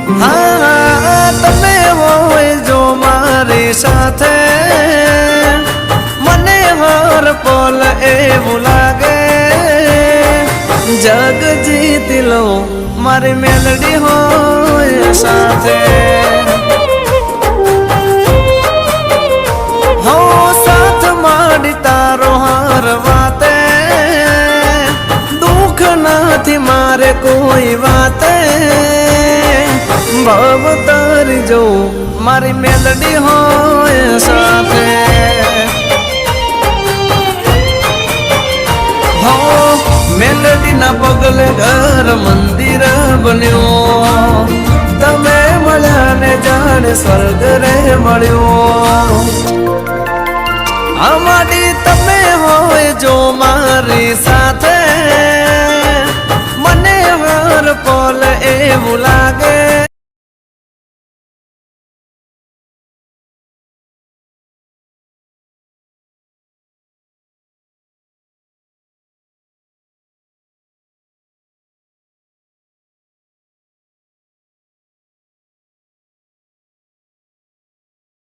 હા તમે હોય જો મારી સાથે મને હર પલ એવું લાગે જગ જીતી લો મારી મેલડી હોય સાથે હો સાથ માંડી તારો હર વાતે દુઃખ નથી મારે કોઈ વાતે ભાવ તારી જો મારી મેલડી હોય સાથે હો મેલડી ના પગલે ઘર મંદિર બન્યો તમે મળ્યા ને જાણે સ્વર્ગ રે મળ્યો અમારી તમે હોય જો મારી સાથે મને હર પલ એવું લાગે